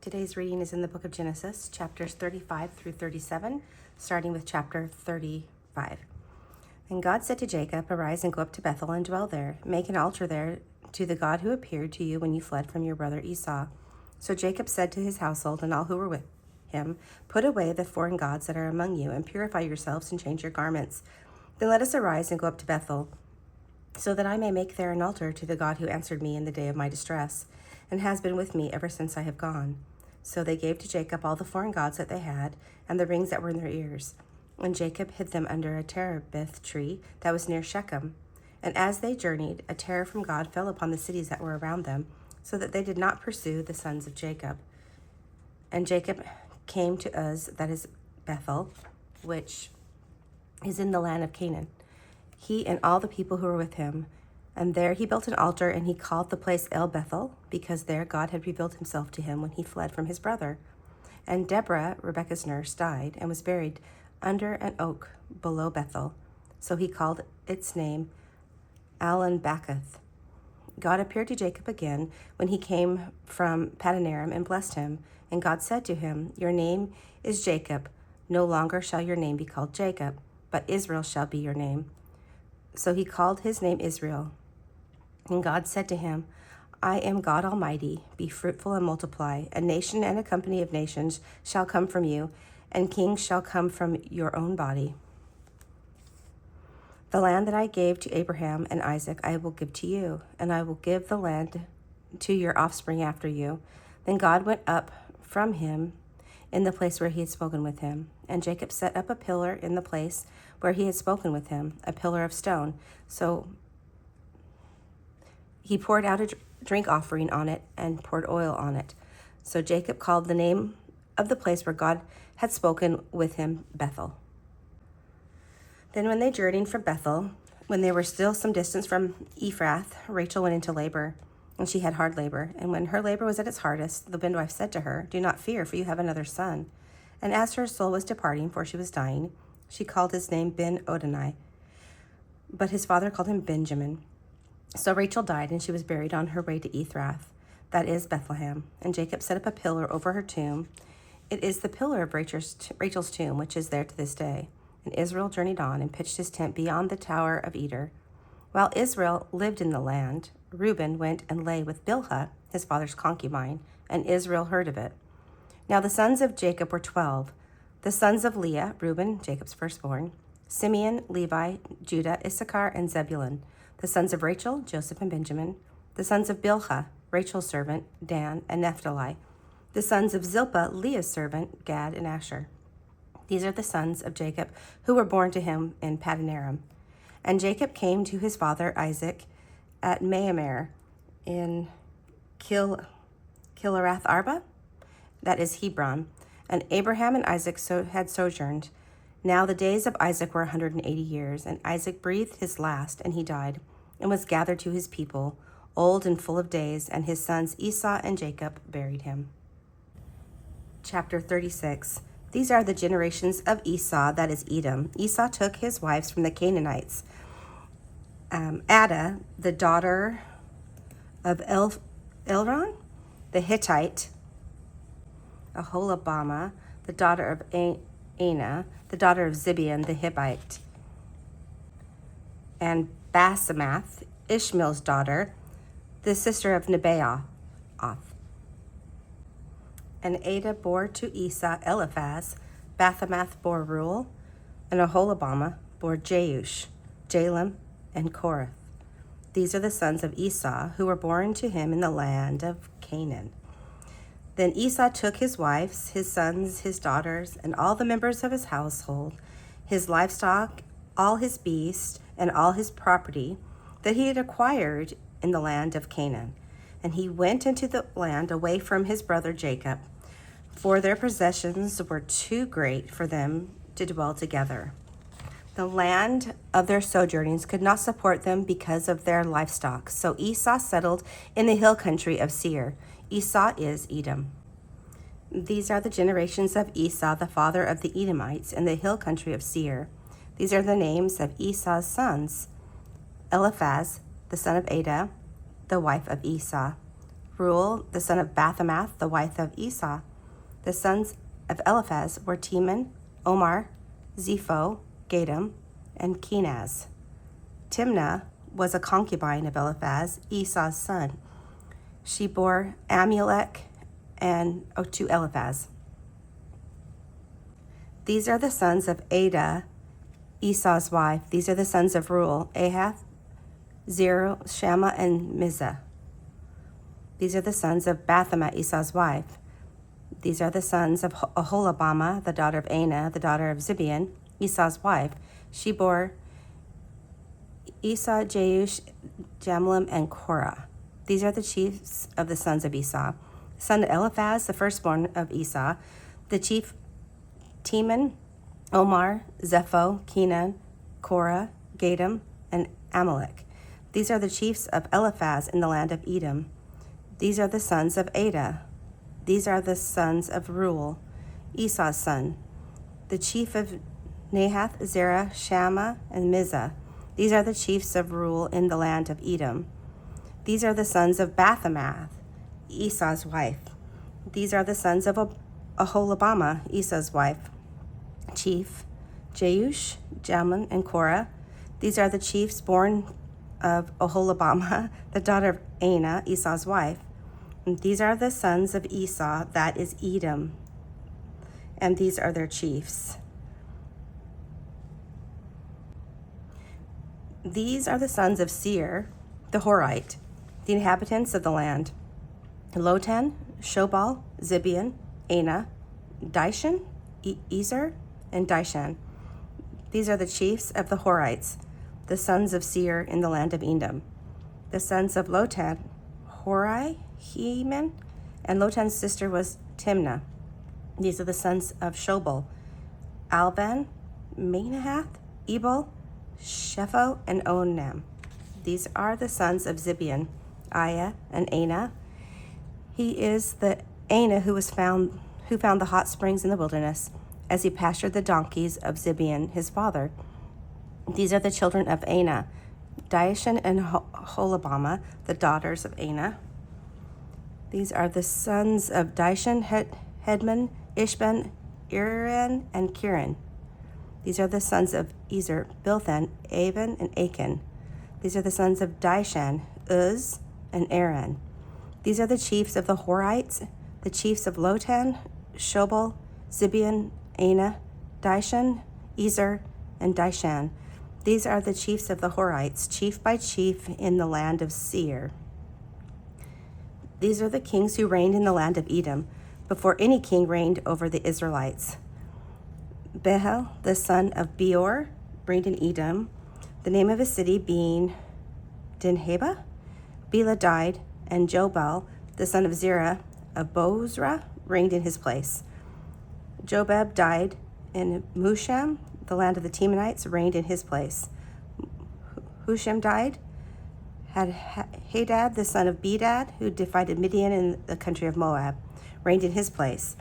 Today's reading is in the book of Genesis, chapters 35 through 37, starting with chapter 35. And God said to Jacob, "Arise and go up to Bethel and dwell there. Make an altar there to the God who appeared to you when you fled from your brother Esau." So Jacob said to his household and all who were with him, "Put away the foreign gods that are among you, and purify yourselves and change your garments. Then let us arise and go up to Bethel, so that I may make there an altar to the God who answered me in the day of my distress, and has been with me ever since I have gone." So they gave to Jacob all the foreign gods that they had, and the rings that were in their ears. And Jacob hid them under a terebinth tree that was near Shechem. And as they journeyed, a terror from God fell upon the cities that were around them, so that they did not pursue the sons of Jacob. And Jacob came to Uz, that is Bethel, which is in the land of Canaan, he and all the people who were with him. And there he built an altar, and he called the place El Bethel, because there God had revealed himself to him when he fled from his brother. And Deborah, Rebekah's nurse, died and was buried under an oak below Bethel. So he called its name Alon-Bacuth. God appeared to Jacob again when he came from Padanaram and blessed him. And God said to him, "Your name is Jacob. No longer shall your name be called Jacob, but Israel shall be your name." So he called his name Israel. And God said to him, "I am God Almighty. Be fruitful and multiply. A nation and a company of nations shall come from you, and kings shall come from your own body. The land that I gave to Abraham and Isaac I will give to you, and I will give the land to your offspring after you." Then God went up from him in the place where he had spoken with him. And Jacob set up a pillar in the place where he had spoken with him, a pillar of stone. So he poured out a drink offering on it and poured oil on it. So Jacob called the name of the place where God had spoken with him Bethel. Then when they journeyed from Bethel, when they were still some distance from Ephrath, Rachel went into labor, and she had hard labor. And when her labor was at its hardest, the midwife said to her, "Do not fear, for you have another son." And as her soul was departing, for she was dying, she called his name Ben-Odani, but his father called him Benjamin. So Rachel died, and she was buried on her way to Ephrath, that is Bethlehem. And Jacob set up a pillar over her tomb. It is the pillar of Rachel's tomb, which is there to this day. And Israel journeyed on and pitched his tent beyond the tower of Eder. While Israel lived in the land, Reuben went and lay with Bilhah, his father's concubine, and Israel heard of it. Now the sons of Jacob were 12. The sons of Leah, Reuben, Jacob's firstborn, Simeon, Levi, Judah, Issachar, and Zebulun. The sons of Rachel, Joseph and Benjamin. The sons of Bilhah, Rachel's servant, Dan and Naphtali. The sons of Zilpah, Leah's servant, Gad and Asher. These are the sons of Jacob who were born to him in Padanaram. And Jacob came to his father Isaac at Maamar in Kiriath Arba, that is Hebron. And Abraham and Isaac had sojourned. Now the days of Isaac were 180 years, and Isaac breathed his last, and he died, and was gathered to his people, old and full of days, and his sons Esau and Jacob buried him. Chapter 36. These are the generations of Esau, that is Edom. Esau took his wives from the Canaanites. Adah, the daughter of Elron, the Hittite. Aholibamah, the daughter of Anah, the daughter of Zibeon, the Hittite. And Basemath, Ishmael's daughter, the sister of Nebaioth. And Adah bore to Esau Eliphaz. Basemath bore Reuel, and Aholibamah bore Jeush, Jalam, and Korath. These are the sons of Esau who were born to him in the land of Canaan. Then Esau took his wives, his sons, his daughters, and all the members of his household, his livestock, all his beasts, and all his property that he had acquired in the land of Canaan. And he went into the land away from his brother Jacob, for their possessions were too great for them to dwell together. The land of their sojournings could not support them because of their livestock. So Esau settled in the hill country of Seir. Esau is Edom. These are the generations of Esau, the father of the Edomites, in the hill country of Seir. These are the names of Esau's sons: Eliphaz, the son of Adah, the wife of Esau; Reuel, the son of Bathemath, the wife of Esau. The sons of Eliphaz were Teman, Omar, Zepho, Gatam, and Kenaz. Timnah was a concubine of Eliphaz, Esau's son. She bore Amulek to Eliphaz. These are the sons of Adah, Esau's wife. These are the sons of Reuel, Ahath, Zerah, Shammah, and Mizah. These are the sons of Bathemath, Esau's wife. These are the sons of Oholibamah, the daughter of Anah, the daughter of Zibeon, Esau's wife. She bore Esau, Jeush, Jamlam, and Korah. These are the chiefs of the sons of Esau. Son of Eliphaz, the firstborn of Esau, the chief Teman, Omar, Zepho, Kenan, Korah, Gatam, and Amalek. These are the chiefs of Eliphaz in the land of Edom. These are the sons of Adah. These are the sons of Reuel, Esau's son, the chief of Nahath, Zerah, Shammah, and Mizah. These are the chiefs of Reuel in the land of Edom. These are the sons of Bathemath, Esau's wife. These are the sons of Oholibamah, Esau's wife, chief Jeush, Jalman, and Korah. These are the chiefs born of Oholibamah, the daughter of Anah, Esau's wife. And these are the sons of Esau, that is Edom, and these are their chiefs. These are the sons of Seir, the Horite, the inhabitants of the land: Lotan, Shobal, Zibeon, Anah, Dishan, Ezer, and Dishan. These are the chiefs of the Horites, the sons of Seir in the land of Edom. The sons of Lotan: Hori, Heman, and Lotan's sister was Timnah. These are the sons of Shobal: Alvan, Manahath, Ebal, Shepho, and Onam. These are the sons of Zibeon: Aiah and Anah. He is the Anah who found the hot springs in the wilderness, as he pastured the donkeys of Zibeon his father. These are the children of Anah: Dishan and Oholibamah, the daughters of Anah. These are the sons of Dishan: Hedman, Ishban, Iran, and Kiran. These are the sons of Ezer: Bilthan, Avan, and Achan. These are the sons of Dishan: Uz and Aran. These are the chiefs of the Horites, the chiefs of Lotan, Shobal, Zibeon, Anah, Dishan, Ezer, and Dishan. These are the chiefs of the Horites, chief by chief in the land of Seir. These are the kings who reigned in the land of Edom, before any king reigned over the Israelites. Behel, the son of Beor, reigned in Edom, the name of his city being Dinhaba. Bela died, and Jobal, the son of Zerah of Bozrah, reigned in his place. Jobab died, and Musham, the land of the Temanites, reigned in his place. Husham died, had Hadad, the son of Bedad, who divided Midian in the country of Moab, reigned in his place.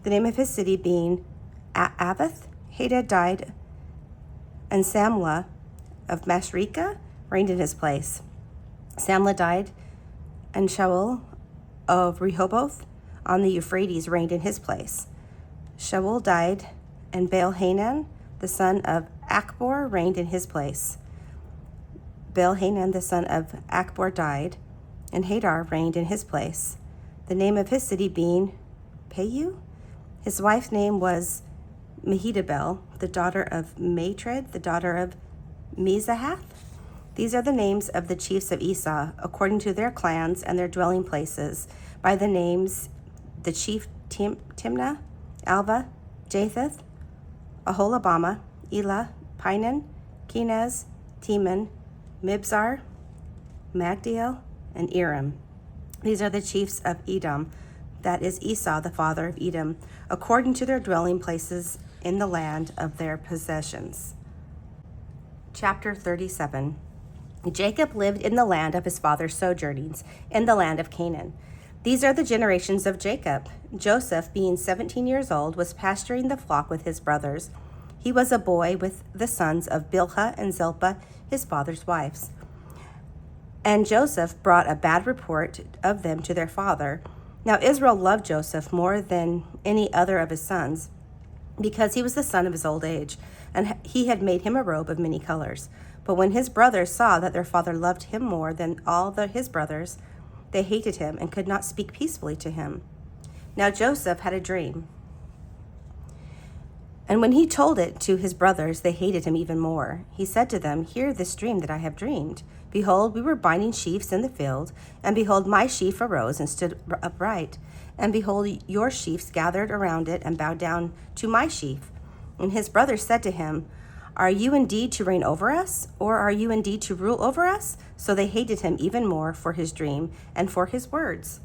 The name of his city being Avath. Hadad died, and Samlah of Masrekah reigned in his place. Samlah died, and Shaul of Rehoboth on the Euphrates reigned in his place. Shaul died, and Baal-Hanan, the son of Achbor, reigned in his place. Baal-Hanan, the son of Achbor, died, and Hadar reigned in his place. The name of his city being Payu. His wife's name was Mehetabel, the daughter of Matred, the daughter of Mezahath. These are the names of the chiefs of Esau, according to their clans and their dwelling places, by the names: the chief Timnah, Alva, Japheth, Oholibamah, Elah, Pinan, Kenaz, Teman, Mibzar, Magdiel, and Iram. These are the chiefs of Edom, that is Esau, the father of Edom, according to their dwelling places in the land of their possessions. Chapter 37. Jacob lived in the land of his father's sojournings, in the land of Canaan. These are the generations of Jacob. Joseph, being 17 years old, was pasturing the flock with his brothers. He was a boy with the sons of Bilhah and Zilpah, his father's wives. And Joseph brought a bad report of them to their father. Now Israel loved Joseph more than any other of his sons, because he was the son of his old age, and he had made him a robe of many colors. But when his brothers saw that their father loved him more than all his brothers, they hated him and could not speak peacefully to him. Now Joseph had a dream, and when he told it to his brothers, they hated him even more. He said to them, "Hear this dream that I have dreamed. Behold, we were binding sheaves in the field, and behold, my sheaf arose and stood upright. And behold, your sheaves gathered around it and bowed down to my sheaf." And his brothers said to him, "Are you indeed to reign over us, or are you indeed to rule over us?" So they hated him even more for his dream and for his words.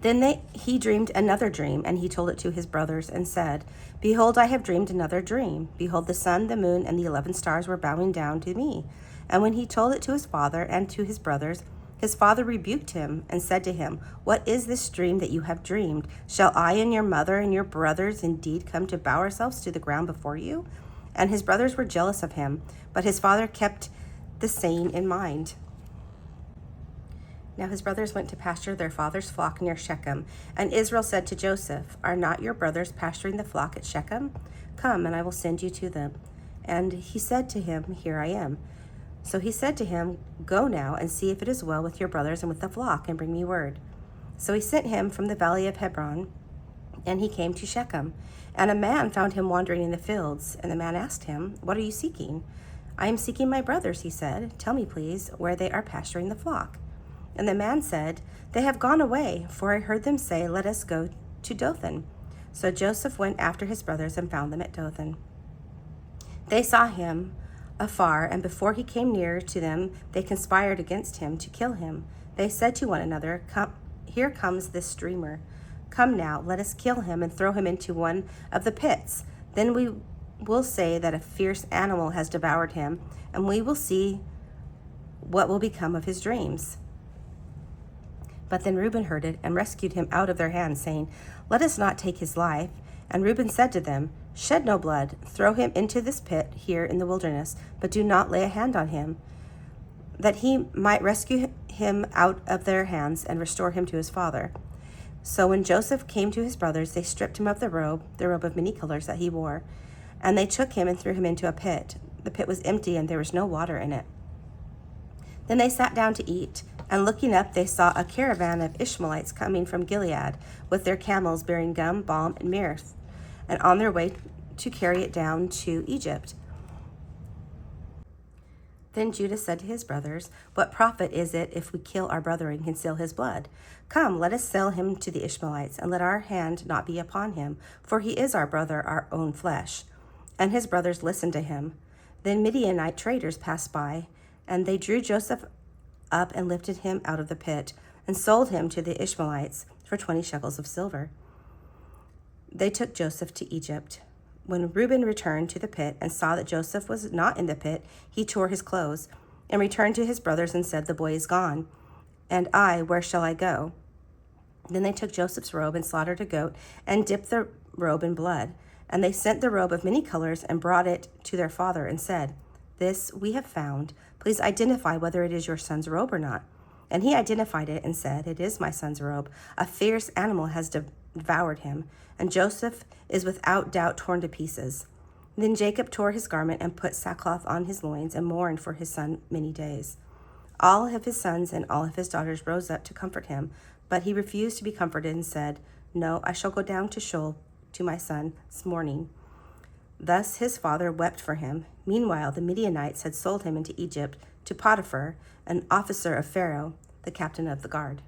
Then he dreamed another dream, and he told it to his brothers and said, "Behold, I have dreamed another dream. Behold, the sun, the moon, and the 11 stars were bowing down to me." And when he told it to his father and to his brothers, his father rebuked him and said to him, "What is this dream that you have dreamed? Shall I and your mother and your brothers indeed come to bow ourselves to the ground before you?" And his brothers were jealous of him, but his father kept the saying in mind. Now his brothers went to pasture their father's flock near Shechem. And Israel said to Joseph, "Are not your brothers pasturing the flock at Shechem? Come, and I will send you to them." And he said to him, "Here I am." So he said to him, "Go now and see if it is well with your brothers and with the flock, and bring me word." So he sent him from the valley of Hebron, and he came to Shechem. And a man found him wandering in the fields. And the man asked him, "What are you seeking?" "I am seeking my brothers," he said. "Tell me, please, where they are pasturing the flock." And the man said, "They have gone away, for I heard them say, 'Let us go to Dothan.'" So Joseph went after his brothers and found them at Dothan. They saw him afar, and before he came near to them, they conspired against him to kill him. They said to one another, "Here comes this dreamer. Come now, let us kill him and throw him into one of the pits. Then we will say that a fierce animal has devoured him, and we will see what will become of his dreams." But then Reuben heard it and rescued him out of their hands, saying, "Let us not take his life." And Reuben said to them, "Shed no blood. Throw him into this pit here in the wilderness, but do not lay a hand on him, that he might rescue him out of their hands and restore him to his father." So when Joseph came to his brothers, they stripped him of the robe of many colors that he wore, and they took him and threw him into a pit. The pit was empty, and there was no water in it. Then they sat down to eat, and looking up, they saw a caravan of Ishmaelites coming from Gilead, with their camels bearing gum, balm, and myrrh, and on their way to carry it down to Egypt. Then Judah said to his brothers, "What profit is it if we kill our brother and conceal his blood? Come, let us sell him to the Ishmaelites, and let our hand not be upon him, for he is our brother, our own flesh." And his brothers listened to him. Then Midianite traders passed by, and they drew Joseph up and lifted him out of the pit, and sold him to the Ishmaelites for 20 shekels of silver. They took Joseph to Egypt. When Reuben returned to the pit and saw that Joseph was not in the pit, he tore his clothes and returned to his brothers and said, "The boy is gone, and I, where shall I go?" Then they took Joseph's robe and slaughtered a goat and dipped the robe in blood. And they sent the robe of many colors and brought it to their father and said, "This we have found. Please identify whether it is your son's robe or not." And he identified it and said, "It is my son's robe. A fierce animal has devoured him, and Joseph is without doubt torn to pieces." Then Jacob tore his garment and put sackcloth on his loins and mourned for his son many days. All of his sons and all of his daughters rose up to comfort him, but he refused to be comforted and said, "No, I shall go down to Sheol to my son's mourning." Thus his father wept for him. Meanwhile, the Midianites had sold him into Egypt to Potiphar, an officer of Pharaoh, the captain of the guard.